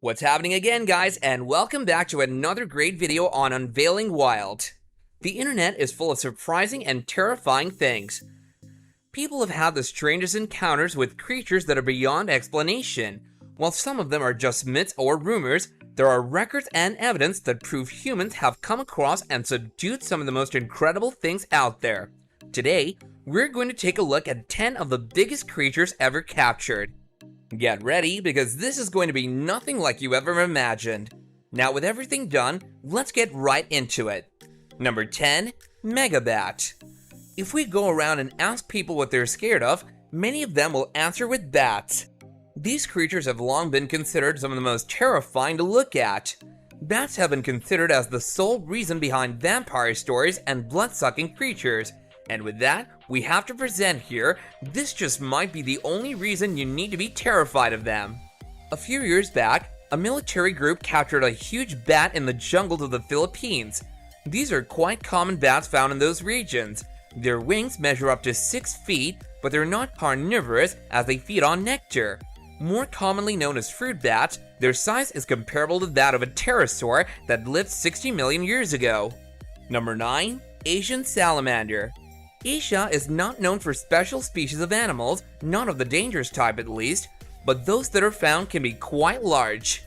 What's happening again, guys, and welcome back to another great video on Unveiling Wild. The internet is full of surprising and terrifying things. People have had the strangest encounters with creatures that are beyond explanation. While some of them are just myths or rumors, there are records and evidence that prove humans have come across and subdued some of the most incredible things out there. Today, we're going to take a look at 10 of the biggest creatures ever captured. Get ready, because this is going to be nothing like you ever imagined. Now with everything done, let's get right into it. Number 10. Megabat. If we go around and ask people what they're scared of, many of them will answer with bats. These creatures have long been considered some of the most terrifying to look at. Bats have been considered as the sole reason behind vampire stories and blood-sucking creatures. And with that, we have to present here, this just might be the only reason you need to be terrified of them. A few years back, a military group captured a huge bat in the jungles of the Philippines. These are quite common bats found in those regions. Their wings measure up to 6 feet, but they're not carnivorous as they feed on nectar. More commonly known as fruit bats, their size is comparable to that of a pterosaur that lived 60 million years ago. Number 9. Asian Salamander. Asia is not known for special species of animals, not of the dangerous type at least, but those that are found can be quite large.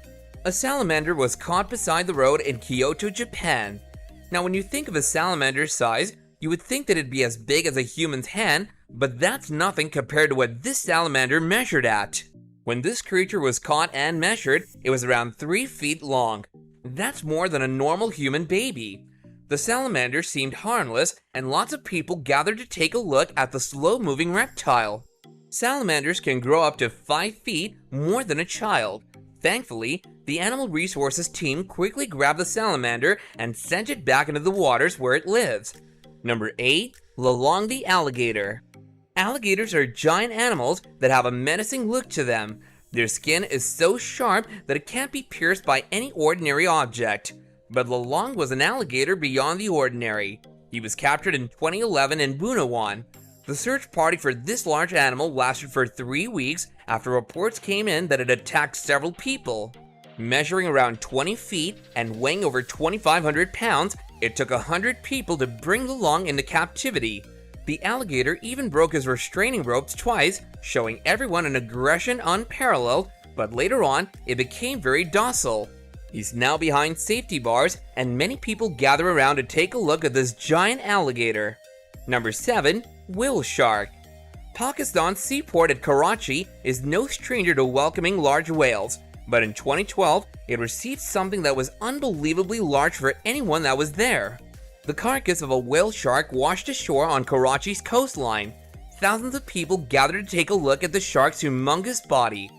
A salamander was caught beside the road in Kyoto, Japan. Now when you think of a salamander's size, you would think that it'd be as big as a human's hand, but that's nothing compared to what this salamander measured at. When this creature was caught and measured, it was around 3 feet long. That's more than a normal human baby. The salamander seemed harmless, and lots of people gathered to take a look at the slow-moving reptile. Salamanders can grow up to 5 feet, more than a child. Thankfully, the Animal Resources team quickly grabbed the salamander and sent it back into the waters where it lives. Number 8. Lalong the alligator. Alligators are giant animals that have a menacing look to them. Their skin is so sharp that it can't be pierced by any ordinary object. But Lalong was an alligator beyond the ordinary. He was captured in 2011 in Bunawan. The search party for this large animal lasted for 3 weeks after reports came in that it attacked several people. Measuring around 20 feet and weighing over 2,500 pounds, it took 100 people to bring Lalong into captivity. The alligator even broke his restraining ropes twice, showing everyone an aggression unparalleled, but later on, it became very docile. He's now behind safety bars, and many people gather around to take a look at this giant alligator. Number 7. Whale shark. Pakistan's seaport at Karachi is no stranger to welcoming large whales, but in 2012, it received something that was unbelievably large for anyone that was there. The carcass of a whale shark washed ashore on Karachi's coastline. Thousands of people gathered to take a look at the shark's humongous body.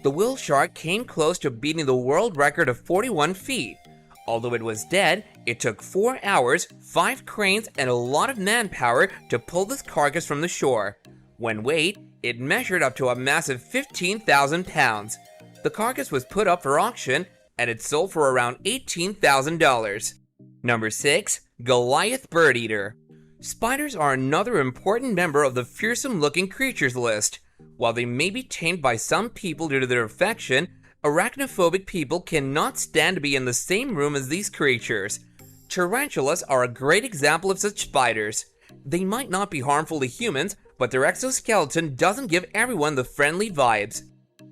The whale shark came close to beating the world record of 41 feet. Although it was dead, it took 4 hours, 5 cranes, and a lot of manpower to pull this carcass from the shore. When weighed, it measured up to a massive 15,000 pounds. The carcass was put up for auction, and it sold for around $18,000. Number 6. Goliath bird eater. Spiders are another important member of the fearsome-looking creatures list. While they may be tamed by some people due to their affection, arachnophobic people cannot stand to be in the same room as these creatures. Tarantulas are a great example of such spiders. They might not be harmful to humans, but their exoskeleton doesn't give everyone the friendly vibes.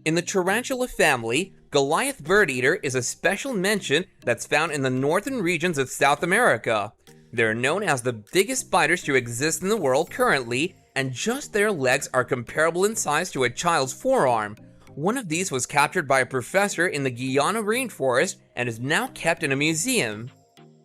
In the tarantula family, Goliath bird eater is a special mention that's found in the northern regions of South America. They're known as the biggest spiders to exist in the world currently, and just their legs are comparable in size to a child's forearm. One of these was captured by a professor in the Guyana rainforest and is now kept in a museum.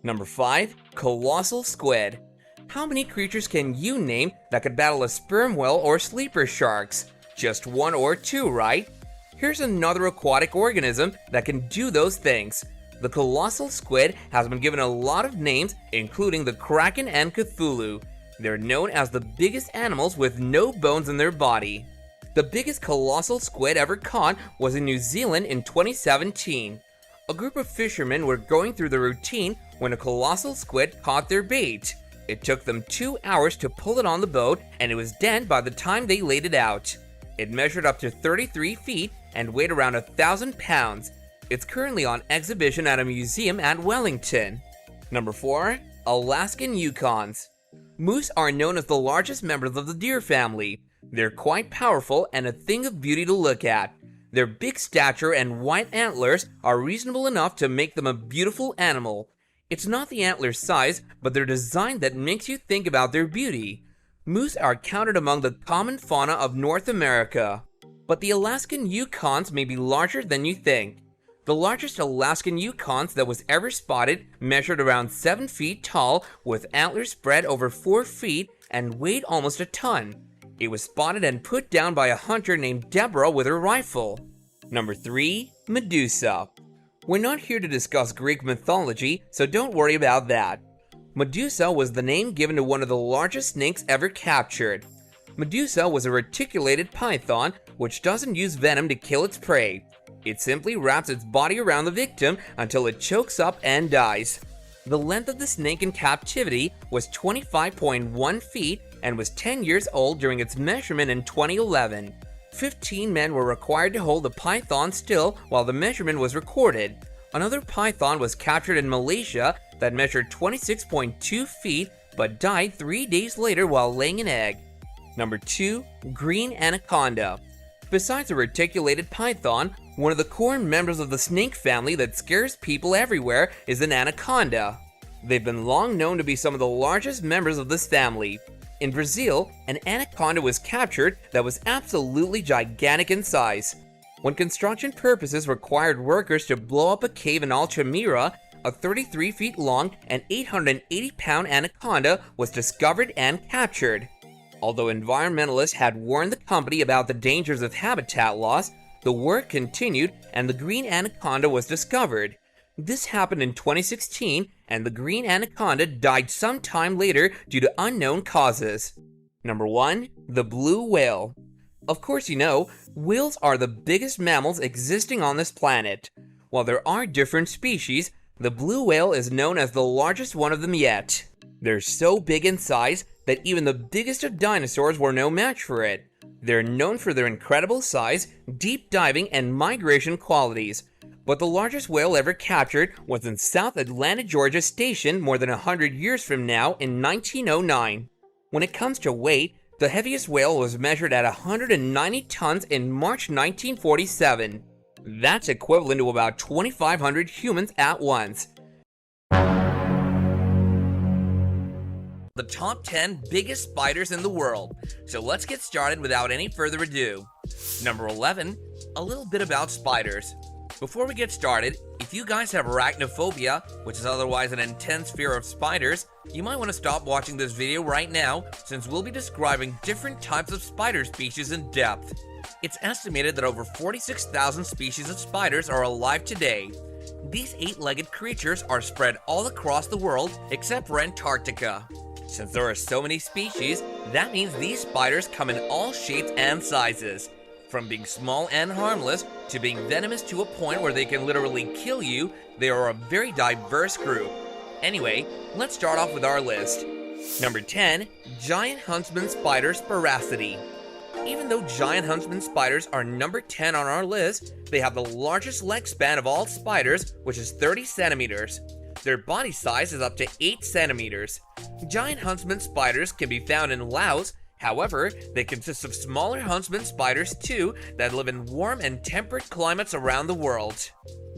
Number 5. Colossal squid. How many creatures can you name that could battle a sperm whale or sleeper sharks? Just 1 or 2, right? Here's another aquatic organism that can do those things. The colossal squid has been given a lot of names, including the Kraken and Cthulhu. They're known as the biggest animals with no bones in their body. The biggest colossal squid ever caught was in New Zealand in 2017. A group of fishermen were going through the routine when a colossal squid caught their bait. It took them 2 hours to pull it on the boat, and it was dead by the time they laid it out. It measured up to 33 feet and weighed around 1,000 pounds. It's currently on exhibition at a museum at Wellington. Number 4. Alaskan Yukons. Moose are known as the largest members of the deer family. They're quite powerful and a thing of beauty to look at. Their big stature and white antlers are reasonable enough to make them a beautiful animal. It's not the antler size, but their design that makes you think about their beauty. Moose are counted among the common fauna of North America. But the Alaskan Yukons may be larger than you think. The largest Alaskan Yukons that was ever spotted measured around 7 feet tall with antlers spread over 4 feet and weighed almost a ton. It was spotted and put down by a hunter named Deborah with her rifle. Number 3. Medusa. We're not here to discuss Greek mythology, so don't worry about that. Medusa was the name given to one of the largest snakes ever captured. Medusa was a reticulated python which doesn't use venom to kill its prey. It simply wraps its body around the victim until it chokes up and dies. The length of the snake in captivity was 25.1 feet and was 10 years old during its measurement in 2011. 15 men were required to hold the python still while the measurement was recorded. Another python was captured in Malaysia that measured 26.2 feet but died 3 days later while laying an egg. Number 2. Green anaconda. Besides a reticulated python, one of the core members of the snake family that scares people everywhere is an anaconda. They've been long known to be some of the largest members of this family. In Brazil, an anaconda was captured that was absolutely gigantic in size. When construction purposes required workers to blow up a cave in Altamira, a 33 feet long and 880-pound anaconda was discovered and captured. Although environmentalists had warned the company about the dangers of habitat loss, the work continued and the green anaconda was discovered. This happened in 2016 and the green anaconda died sometime later due to unknown causes. Number 1. The blue whale. Of course you know, whales are the biggest mammals existing on this planet. While there are different species, the blue whale is known as the largest one of them yet. They're so big in size that even the biggest of dinosaurs were no match for it. They're known for their incredible size, deep diving, and migration qualities. But the largest whale ever captured was in South Atlanta, Georgia station more than 100 years from now in 1909. When it comes to weight, the heaviest whale was measured at 190 tons in March 1947. That's equivalent to about 2,500 humans at once. The top 10 biggest spiders in the world. So let's get started without any further ado. Number 11, a little bit about spiders. Before we get started, if you guys have arachnophobia, which is otherwise an intense fear of spiders, you might want to stop watching this video right now since we'll be describing different types of spider species in depth. It's estimated that over 46,000 species of spiders are alive today. These 8-legged creatures are spread all across the world except for Antarctica. Since there are so many species, that means these spiders come in all shapes and sizes. From being small and harmless to being venomous to a point where they can literally kill you, they are a very diverse group. Anyway, let's start off with our list. Number 10, giant huntsman spider Paraceratherium. Even though giant huntsman spiders are number 10 on our list, they have the largest leg span of all spiders, which is 30 centimeters. Their body size is up to 8 centimeters. Giant huntsman spiders can be found in Laos. However, they consist of smaller huntsman spiders too that live in warm and temperate climates around the world.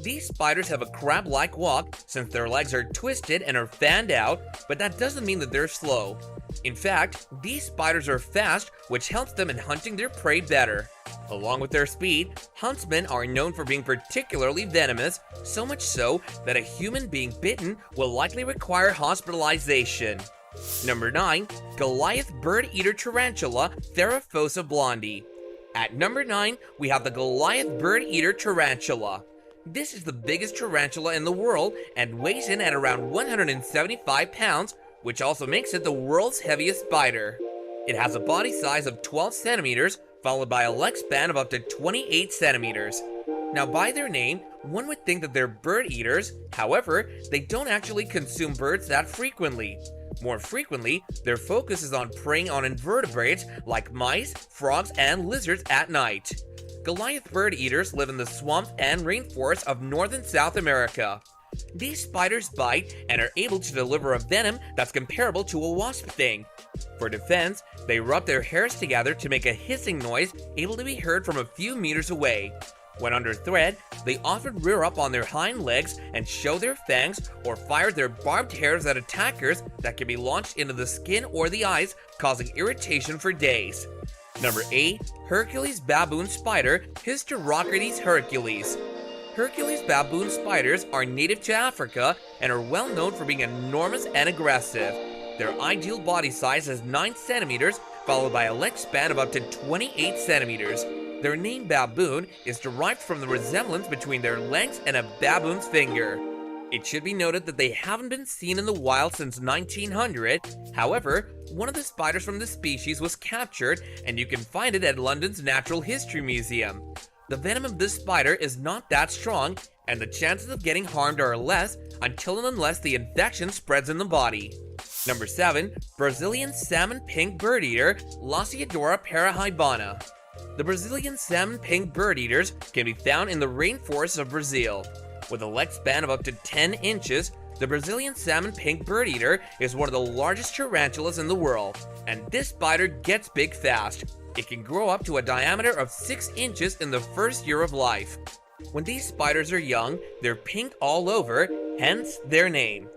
These spiders have a crab-like walk since their legs are twisted and are fanned out, but that doesn't mean that they're slow. In fact, these spiders are fast, which helps them in hunting their prey better. Along with their speed, huntsmen are known for being particularly venomous, so much so that a human being bitten will likely require hospitalization. Number 9, Goliath bird-eater tarantula Theraphosa blondie. At number 9, we have the Goliath bird-eater tarantula. This is the biggest tarantula in the world and weighs in at around 175 pounds, which also makes it the world's heaviest spider. It has a body size of 12 centimeters, followed by a leg span of up to 28 centimeters. Now, by their name, one would think that they're bird eaters. However, they don't actually consume birds that frequently. More frequently, their focus is on preying on invertebrates like mice, frogs, and lizards at night. Goliath bird eaters live in the swamps and rainforests of northern South America. These spiders bite and are able to deliver a venom that's comparable to a wasp sting. For defense, they rub their hairs together to make a hissing noise able to be heard from a few meters away. When under threat, they often rear up on their hind legs and show their fangs or fire their barbed hairs at attackers that can be launched into the skin or the eyes, causing irritation for days. Number 8. Hercules baboon spider, Hysterochrotes hercules. Hercules baboon spiders are native to Africa and are well known for being enormous and aggressive. Their ideal body size is 9 centimeters, followed by a leg span of up to 28 centimeters. Their name baboon is derived from the resemblance between their legs and a baboon's finger. It should be noted that they haven't been seen in the wild since 1900. However, one of the spiders from the species was captured, and you can find it at London's Natural History Museum. The venom of this spider is not that strong, and the chances of getting harmed are less until and unless the infection spreads in the body. Number 7. Brazilian salmon pink bird eater, Lasiodora parahybana. The Brazilian salmon pink bird eaters can be found in the rainforests of Brazil. With a leg span of up to 10 inches, the Brazilian salmon pink bird eater is one of the largest tarantulas in the world, and this spider gets big fast. It can grow up to a diameter of 6 inches in the first year of life. When these spiders are young, they're pink all over, hence their name.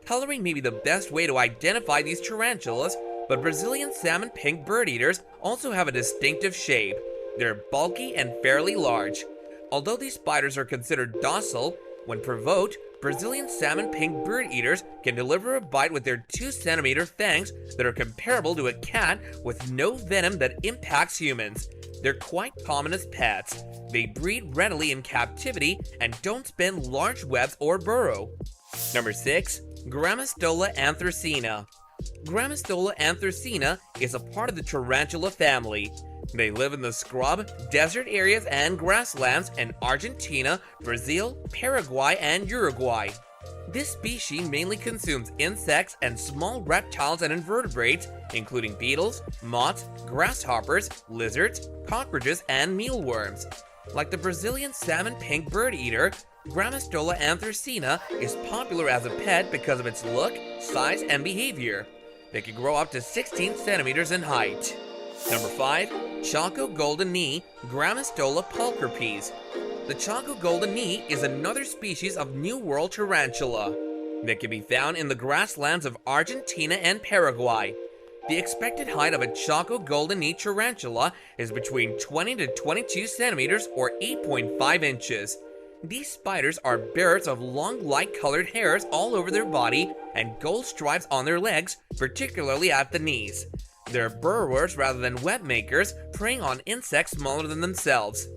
Coloring may be the best way to identify these tarantulas, but Brazilian salmon pink bird eaters also have a distinctive shape. They're bulky and fairly large. Although these spiders are considered docile, when provoked, Brazilian salmon pink bird eaters can deliver a bite with their 2-centimeter fangs that are comparable to a cat with no venom that impacts humans. They're quite common as pets. They breed readily in captivity and don't spin large webs or burrow. Number 6. Gramos dolla anthracena. Gramos dolla anthracena is a part of the tarantula family. They live in the scrub, desert areas, and grasslands in Argentina, Brazil, Paraguay, and Uruguay. This species mainly consumes insects and small reptiles and invertebrates, including beetles, moths, grasshoppers, lizards, cockroaches, and mealworms. Like the Brazilian salmon pink bird eater, Gramos dolla anthracena is popular as a pet because of its look, size, and behavior. They can grow up to 16 centimeters in height. Number 5. Choco golden knee, Gramos dolla pulchripes. The Choco golden knee is another species of New World tarantula. They can be found in the grasslands of Argentina and Paraguay. The expected height of a Choco golden knee tarantula is between 20 to 22 centimeters or 8.5 inches. These spiders are bearers of long light-colored hairs all over their body and gold stripes on their legs, particularly at the knees. They're burrowers rather than web makers, preying on insects smaller than themselves.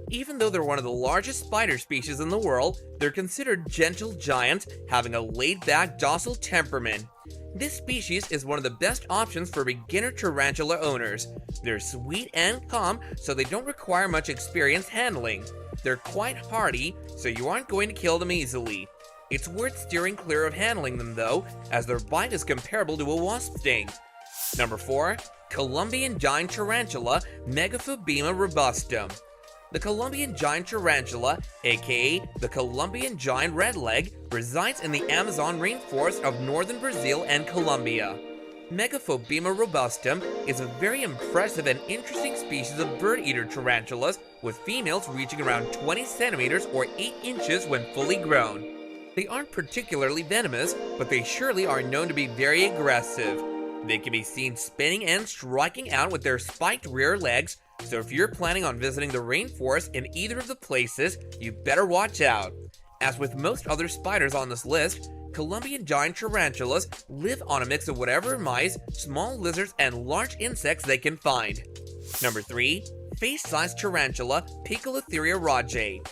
Even though they're one of the largest spider species in the world, they're considered gentle giants, having a laid-back, docile temperament. This species is one of the best options for beginner tarantula owners. They're sweet and calm, so they don't require much experience handling. They're quite hardy, so you aren't going to kill them easily. It's worth steering clear of handling them though, as their bite is comparable to a wasp sting. Number 4. Colombian giant tarantula, Megaphobema robustum. The Colombian giant tarantula, aka the Colombian giant redleg, resides in the Amazon rainforest of northern Brazil and Colombia. Megaphobema robustum is a very impressive and interesting species of bird-eater tarantulas, with females reaching around 20 centimeters or 8 inches when fully grown. They aren't particularly venomous, but they surely are known to be very aggressive. They can be seen spinning and striking out with their spiked rear legs, so if you're planning on visiting the rainforest in either of the places, you better watch out. As with most other spiders on this list, Colombian giant tarantulas live on a mix of whatever mice, small lizards, and large insects they can find. Number 3. Face-sized tarantula, Picolotheria rajae.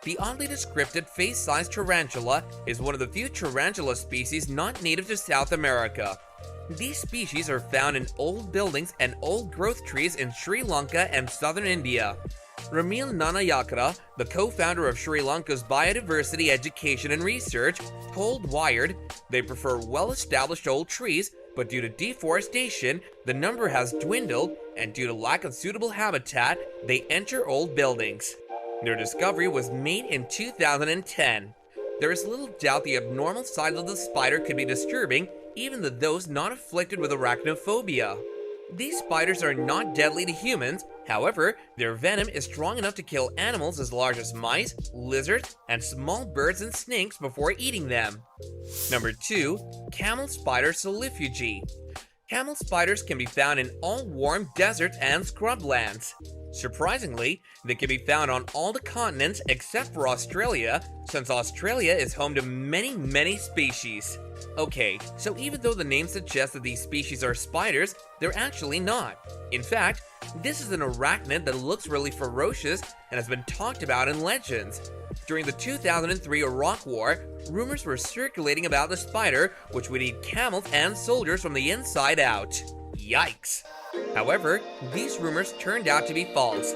The oddly descriptive face-sized tarantula is one of the few tarantula species not native to South America. These species are found in old buildings and old growth trees in Sri Lanka and southern India. Ramil Nanayakara, the co-founder of Sri Lanka's Biodiversity Education and Research, told Wired they prefer well-established old trees, but due to deforestation, the number has dwindled, and due to lack of suitable habitat, they enter old buildings. Their discovery was made in 2010. There is little doubt the abnormal size of the spider could be disturbing even to those not afflicted with arachnophobia. These spiders are not deadly to humans, however, their venom is strong enough to kill animals as large as mice, lizards, and small birds and snakes before eating them. Number 2. Camel spider solifuge. Camel spiders can be found in all warm deserts and scrublands. Surprisingly, they can be found on all the continents except for Australia, since Australia is home to many species. Okay, so even though the name suggests that these species are spiders, they're actually not. In fact, this is an arachnid that looks really ferocious and has been talked about in legends. During the 2003 Iraq War, rumors were circulating about the spider, which would eat camels and soldiers from the inside out. Yikes! However, these rumors turned out to be false.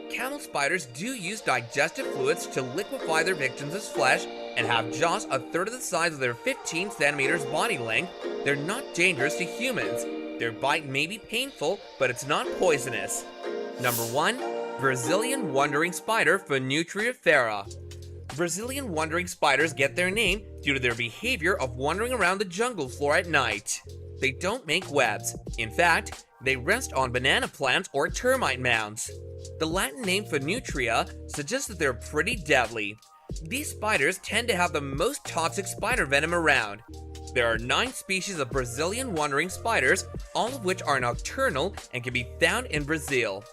Camel spiders do use digestive fluids to liquefy their victims' flesh and have jaws a third of the size of their 15 centimeters body length. They're not dangerous to humans. Their bite may be painful, but it's not poisonous. Number 1. Brazilian wandering spider Phaneutria. Brazilian wandering spiders get their name due to their behavior of wandering around the jungle floor at night. They don't make webs. In fact, they rest on banana plants or termite mounds. The Latin name Phaneutria suggests that they're pretty deadly. These spiders tend to have the most toxic spider venom around. There are 9 species of Brazilian wandering spiders, all of which are nocturnal and can be found in Brazil.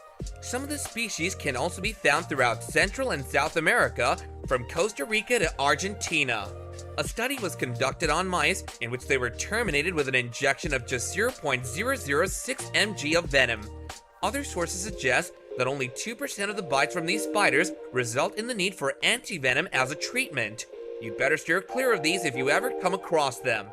Some of the species can also be found throughout Central and South America, from Costa Rica to Argentina. A study was conducted on mice in which they were terminated with an injection of just 0.006 mg of venom. Other sources suggest that only 2% of the bites from these spiders result in the need for antivenom as a treatment. You'd better steer clear of these if you ever come across them.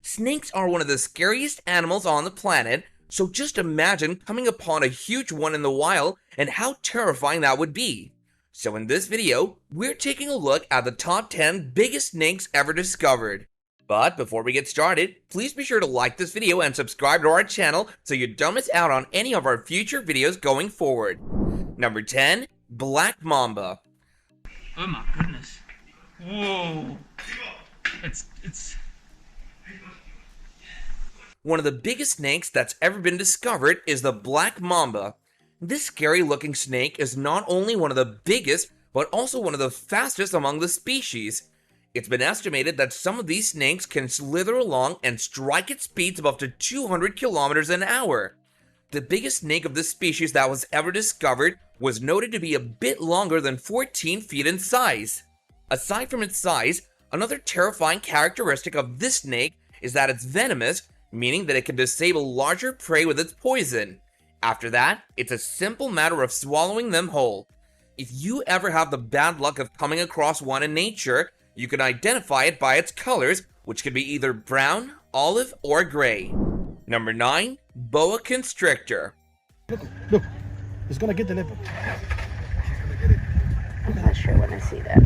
Snakes are one of the scariest animals on the planet, so just imagine coming upon a huge one in the wild and how terrifying that would be. So in this video, we're taking a look at the top 10 biggest snakes ever discovered. But before we get started, please be sure to like this video and subscribe to our channel so you don't miss out on any of our future videos going forward. Number 10. Black Mamba. Oh my goodness. Whoa. It's... One of the biggest snakes that's ever been discovered is the Black Mamba. This scary looking snake is not only one of the biggest, but also one of the fastest among the species. It's been estimated that some of these snakes can slither along and strike at speeds of up to 200 kilometers an hour. The biggest snake of this species that was ever discovered was noted to be a bit longer than 14 feet in size. Aside from its size, another terrifying characteristic of this snake is that it's venomous, meaning that it can disable larger prey with its poison. After that, it's a simple matter of swallowing them whole. If you ever have the bad luck of coming across one in nature, you can identify it by its colors, which could be either brown, olive, or gray. Number 9. Boa constrictor. Look, it's gonna get the leopard. I'm not sure when I see that.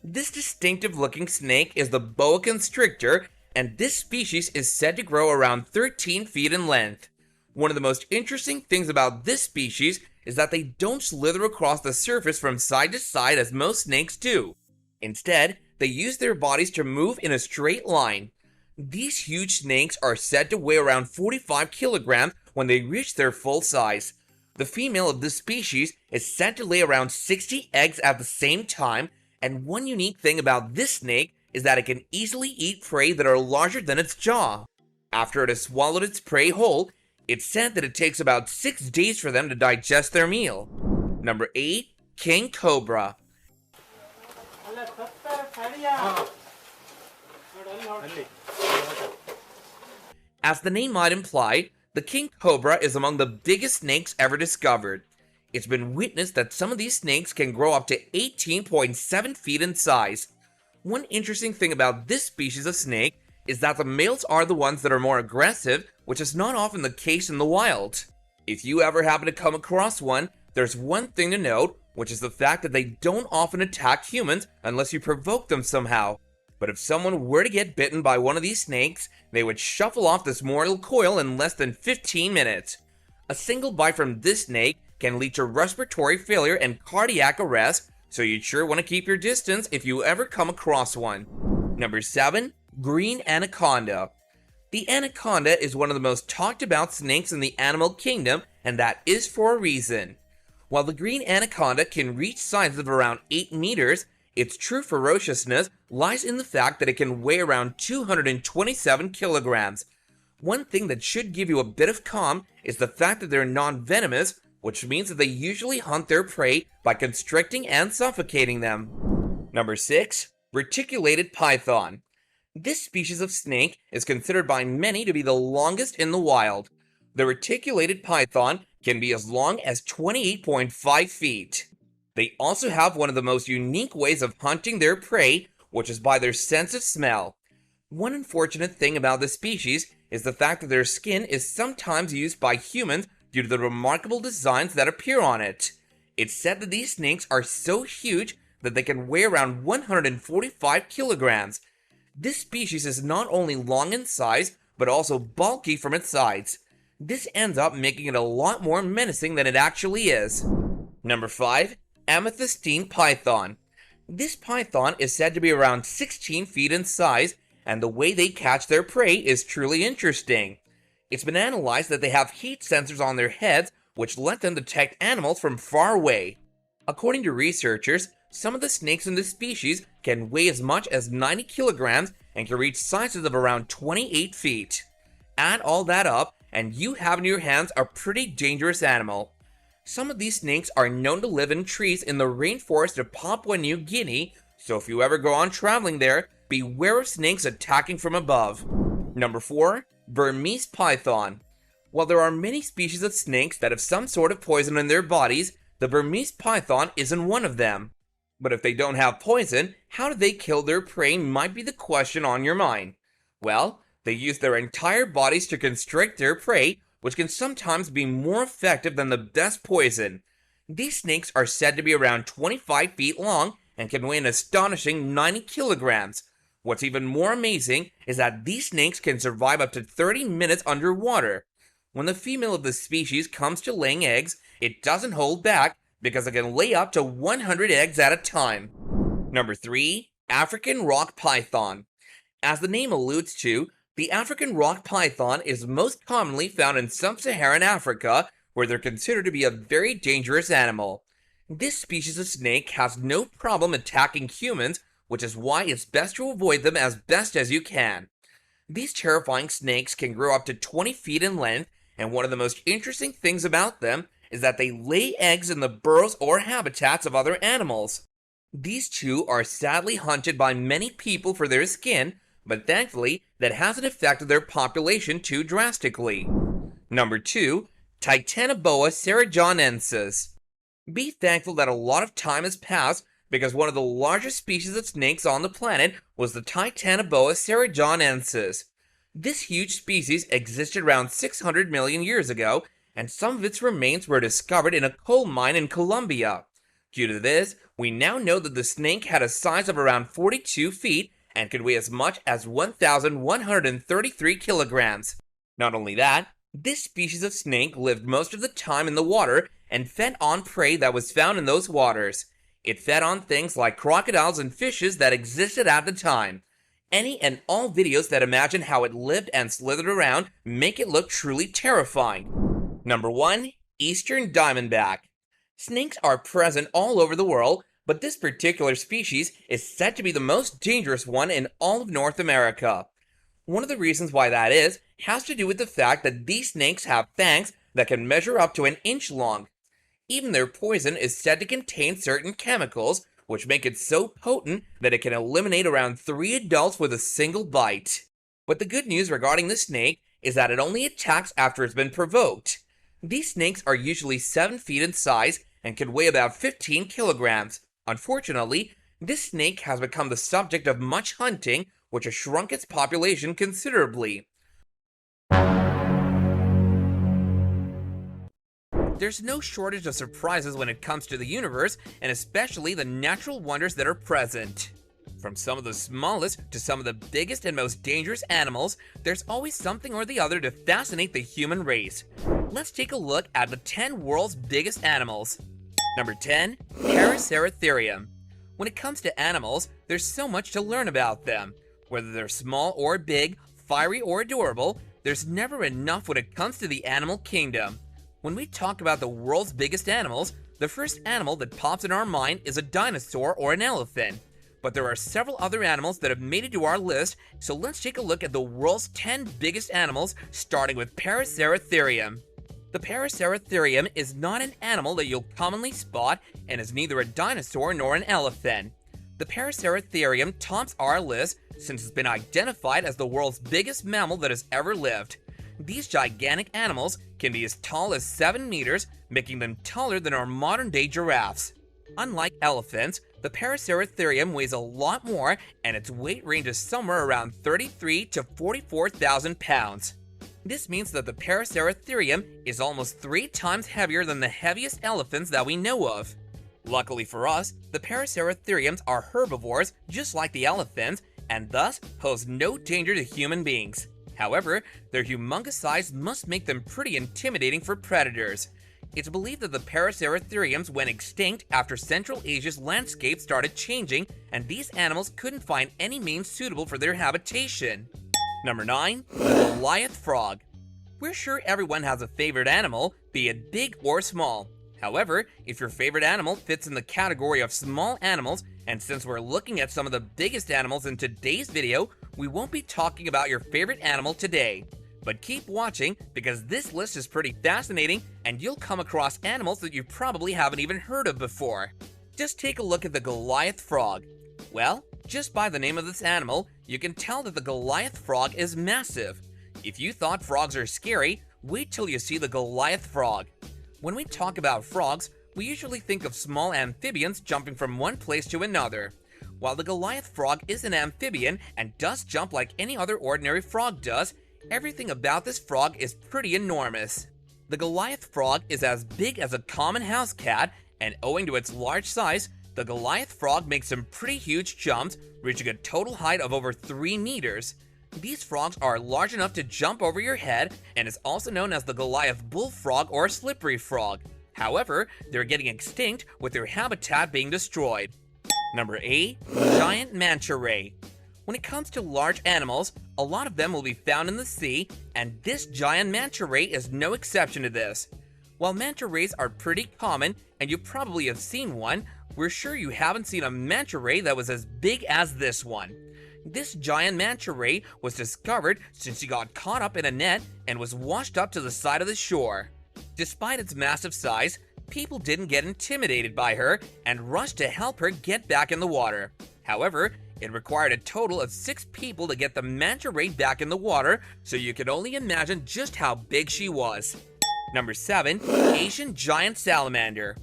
This distinctive looking snake is the boa constrictor, and this species is said to grow around 13 feet in length. One of the most interesting things about this species is that they don't slither across the surface from side to side as most snakes do. Instead, they use their bodies to move in a straight line. These huge snakes are said to weigh around 45 kilograms when they reach their full size. The female of this species is said to lay around 60 eggs at the same time, and one unique thing about this snake is that it can easily eat prey that are larger than its jaw. After it has swallowed its prey whole, it's said that it takes about 6 days for them to digest their meal. Number 8. King Cobra. As the name might imply, the king cobra is among the biggest snakes ever discovered. It's been witnessed that some of these snakes can grow up to 18.7 feet in size. One interesting thing about this species of snake is that the males are the ones that are more aggressive, which is not often the case in the wild. If you ever happen to come across one, there's one thing to note: which is the fact that they don't often attack humans unless you provoke them somehow. But if someone were to get bitten by one of these snakes, they would shuffle off this mortal coil in less than 15 minutes. A single bite from this snake can lead to respiratory failure and cardiac arrest, so you'd sure want to keep your distance if you ever come across one. Number 7. Green anaconda. The anaconda is one of the most talked about snakes in the animal kingdom, and that is for a reason. While the green anaconda can reach sizes of around 8 meters, its true ferociousness lies in the fact that it can weigh around 227 kilograms. One thing that should give you a bit of calm is the fact that they're non-venomous, which means that they usually hunt their prey by constricting and suffocating them. Number 6. Reticulated python. This species of snake is considered by many to be the longest in the wild. The reticulated python can be as long as 28.5 feet. They also have one of the most unique ways of hunting their prey, which is by their sense of smell. One unfortunate thing about this species is the fact that their skin is sometimes used by humans due to the remarkable designs that appear on it. It's said that these snakes are so huge that they can weigh around 145 kilograms. This species is not only long in size, but also bulky from its sides. This ends up making it a lot more menacing than it actually is. Number 5. Amethystine python. This python is said to be around 16 feet in size, and the way they catch their prey is truly interesting. It's been analyzed that they have heat sensors on their heads, which let them detect animals from far away. According to researchers, some of the snakes in this species can weigh as much as 90 kilograms and can reach sizes of around 28 feet. Add all that up, and you have in your hands a pretty dangerous animal. Some of these snakes are known to live in trees in the rainforest of Papua New Guinea, so if you ever go on traveling there, beware of snakes attacking from above. Number 4. Burmese python. While there are many species of snakes that have some sort of poison in their bodies, the Burmese python isn't one of them. But if they don't have poison, how do they kill their prey might be the question on your mind. Well, they use their entire bodies to constrict their prey, which can sometimes be more effective than the best poison. These snakes are said to be around 25 feet long and can weigh an astonishing 90 kilograms. What's even more amazing is that these snakes can survive up to 30 minutes underwater. When the female of this species comes to laying eggs, it doesn't hold back because it can lay up to 100 eggs at a time. Number 3. African rock python. As the name alludes to, the African rock python is most commonly found in sub-Saharan Africa, where they're considered to be a very dangerous animal. This species of snake has no problem attacking humans, which is why it's best to avoid them as best as you can. These terrifying snakes can grow up to 20 feet in length, and one of the most interesting things about them is that they lay eggs in the burrows or habitats of other animals. These two are sadly hunted by many people for their skin, but thankfully that hasn't affected their population too drastically. Number 2. Titanoboa cerrejonensis. Be thankful that a lot of time has passed because one of the largest species of snakes on the planet was the Titanoboa cerrejonensis. This huge species existed around 600 million years ago, and some of its remains were discovered in a coal mine in Colombia. Due to this, we now know that the snake had a size of around 42 feet and could weigh as much as 1,133 kilograms. Not only that, this species of snake lived most of the time in the water and fed on prey that was found in those waters. It fed on things like crocodiles and fishes that existed at the time. Any and all videos that imagine how it lived and slithered around make it look truly terrifying. Number 1. Eastern diamondback. Snakes are present all over the world, but this particular species is said to be the most dangerous one in all of North America. One of the reasons why that is has to do with the fact that these snakes have fangs that can measure up to an inch long. Even their poison is said to contain certain chemicals, which make it so potent that it can eliminate around 3 adults with a single bite. But the good news regarding the snake is that it only attacks after it's been provoked. These snakes are usually 7 feet in size and can weigh about 15 kilograms. Unfortunately, this snake has become the subject of much hunting, which has shrunk its population considerably. There's no shortage of surprises when it comes to the universe, and especially the natural wonders that are present. From some of the smallest to some of the biggest and most dangerous animals, there's always something or the other to fascinate the human race. Let's take a look at the 10 world's biggest animals. Number 10, Paraceratherium. When it comes to animals, there's so much to learn about them. Whether they're small or big, fiery or adorable, there's never enough when it comes to the animal kingdom. When we talk about the world's biggest animals, the first animal that pops in our mind is a dinosaur or an elephant. But there are several other animals that have made it to our list, so let's take a look at the world's 10 biggest animals, starting with Paraceratherium. The Paraceratherium is not an animal that you'll commonly spot and is neither a dinosaur nor an elephant. The Paraceratherium tops our list since it's been identified as the world's biggest mammal that has ever lived. These gigantic animals can be as tall as 7 meters, making them taller than our modern-day giraffes. Unlike elephants, the Paraceratherium weighs a lot more, and its weight ranges somewhere around 33 to 44,000 pounds. This means that the Paraceratherium is almost 3 times heavier than the heaviest elephants that we know of. Luckily for us, the Paraceratheriums are herbivores just like the elephants, and thus pose no danger to human beings. However, their humongous size must make them pretty intimidating for predators. It's believed that the Paraceratheriums went extinct after Central Asia's landscape started changing, and these animals couldn't find any means suitable for their habitation. Number 9, the Goliath Frog. We're sure everyone has a favorite animal, be it big or small. However, if your favorite animal fits in the category of small animals, and since we're looking at some of the biggest animals in today's video, we won't be talking about your favorite animal today. But keep watching, because this list is pretty fascinating, and you'll come across animals that you probably haven't even heard of before. Just take a look at the Goliath Frog. Well, just by the name of this animal, you can tell that the Goliath Frog is massive. If you thought frogs are scary, wait till you see the Goliath Frog. When we talk about frogs, we usually think of small amphibians jumping from one place to another. While the Goliath Frog is an amphibian and does jump like any other ordinary frog does, everything about this frog is pretty enormous. The Goliath Frog is as big as a common house cat, and owing to its large size, the Goliath Frog makes some pretty huge jumps, reaching a total height of over 3 meters. These frogs are large enough to jump over your head, and is also known as the Goliath bullfrog or slippery frog. However, they're getting extinct with their habitat being destroyed. Number 8, giant Manta Ray. When it comes to large animals, a lot of them will be found in the sea, and this giant manta ray is no exception to this. While manta rays are pretty common, and you probably have seen one, we're sure you haven't seen a manta ray that was as big as this one. This giant manta ray was discovered since she got caught up in a net and was washed up to the side of the shore. Despite its massive size, people didn't get intimidated by her and rushed to help her get back in the water. However, it required a total of 6 people to get the manta ray back in the water, so you can only imagine just how big she was. Number 7, Asian giant salamander.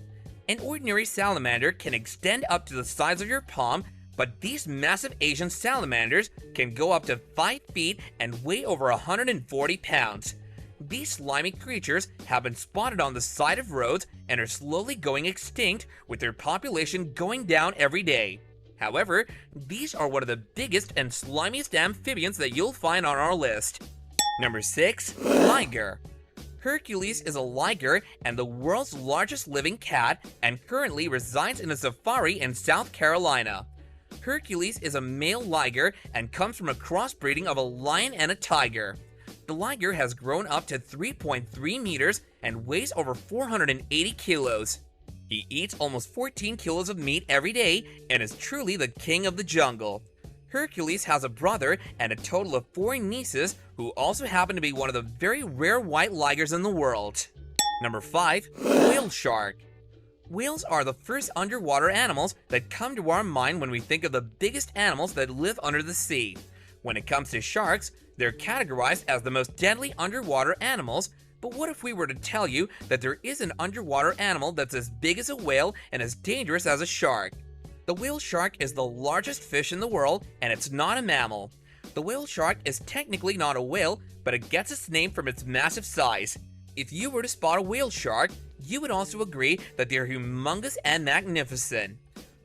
An ordinary salamander can extend up to the size of your palm, but these massive Asian salamanders can go up to 5 feet and weigh over 140 pounds. These slimy creatures have been spotted on the side of roads and are slowly going extinct, with their population going down every day. However, these are one of the biggest and slimiest amphibians that you'll find on our list. Number 6, liger. Hercules is a liger and the world's largest living cat, and currently resides in a safari in South Carolina. Hercules is a male liger and comes from a crossbreeding of a lion and a tiger. The liger has grown up to 3.3 meters and weighs over 480 kilos. He eats almost 14 kilos of meat every day and is truly the king of the jungle. Hercules has a brother and a total of 4 nieces who also happen to be one of the very rare white ligers in the world. Number 5, whale shark. Whales are the first underwater animals that come to our mind when we think of the biggest animals that live under the sea. When it comes to sharks, they're categorized as the most deadly underwater animals. But what if we were to tell you that there is an underwater animal that's as big as a whale and as dangerous as a shark? The whale shark is the largest fish in the world, and it's not a mammal. The whale shark is technically not a whale, but it gets its name from its massive size. If you were to spot a whale shark, You would also agree that they are humongous and magnificent.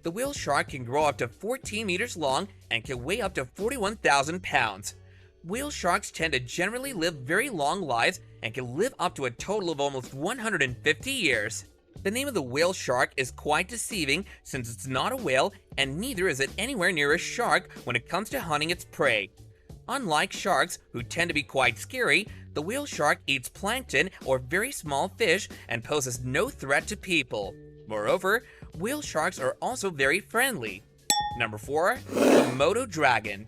The whale shark can grow up to 14 meters long and can weigh up to 41,000 pounds. Whale sharks tend to generally live very long lives and can live up to a total of almost 150 years. The name of the whale shark is quite deceiving since it's not a whale and neither is it anywhere near a shark when it comes to hunting its prey. Unlike sharks, who tend to be quite scary, the whale shark eats plankton or very small fish and poses no threat to people. Moreover, whale sharks are also very friendly. Number 4. Komodo Dragon.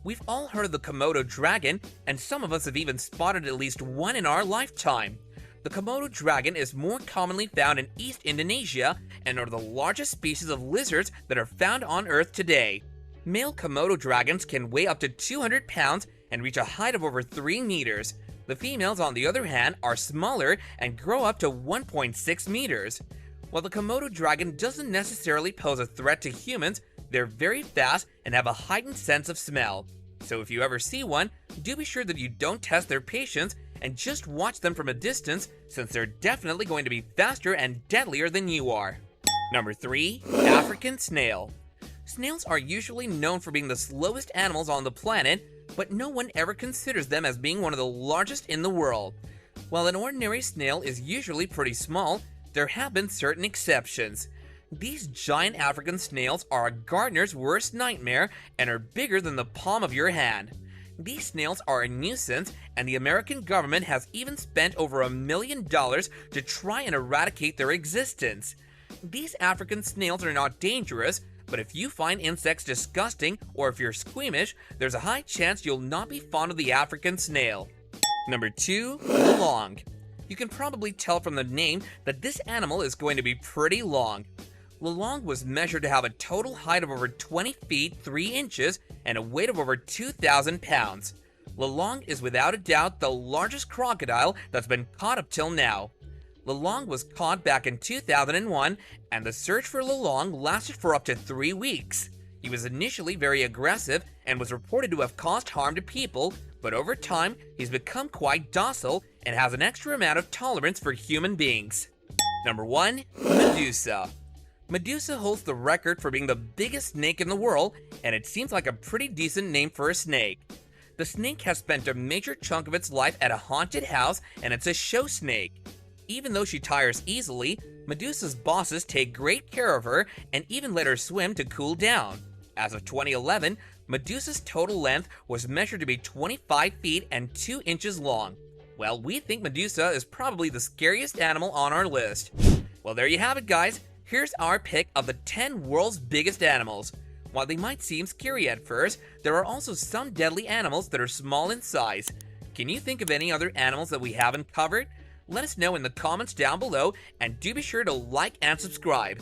We've all heard of the Komodo Dragon, and some of us have even spotted at least one in our lifetime. The Komodo Dragon is more commonly found in East Indonesia and are the largest species of lizards that are found on Earth today. Male Komodo dragons can weigh up to 200 pounds and reach a height of over 3 meters. The females, on the other hand, are smaller and grow up to 1.6 meters. While the Komodo dragon doesn't necessarily pose a threat to humans, they're very fast and have a heightened sense of smell. So if you ever see one, do be sure that you don't test their patience and just watch them from a distance, since they're definitely going to be faster and deadlier than you are. Number 3. African Snail. Snails are usually known for being the slowest animals on the planet, but no one ever considers them as being one of the largest in the world. While an ordinary snail is usually pretty small, there have been certain exceptions. These giant African snails are a gardener's worst nightmare and are bigger than the palm of your hand. These snails are a nuisance, and the American government has even spent over $1 million to try and eradicate their existence. These African snails are not dangerous, but if you find insects disgusting or if you're squeamish, there's a high chance you'll not be fond of the African snail. Number 2. Long. You can probably tell from the name that this animal is going to be pretty long. Lolong was measured to have a total height of over 20 feet 3 inches and a weight of over 2,000 pounds. Lolong is without a doubt the largest crocodile that's been caught up till now. Lolong was caught back in 2001, and the search for Lolong lasted for up to 3 weeks. He was initially very aggressive and was reported to have caused harm to people, but over time he's become quite docile and has an extra amount of tolerance for human beings. Number 1. Medusa. Medusa holds the record for being the biggest snake in the world, and it seems like a pretty decent name for a snake. The snake has spent a major chunk of its life at a haunted house, and it's a show snake. Even though she tires easily, Medusa's bosses take great care of her and even let her swim to cool down. As of 2011, Medusa's total length was measured to be 25 feet and 2 inches long. Well, we think Medusa is probably the scariest animal on our list. Well, there you have it, guys. Here's our pick of the 10 world's biggest animals. While they might seem scary at first, there are also some deadly animals that are small in size. Can you think of any other animals that we haven't covered? Let us know in the comments down below, and do be sure to like and subscribe.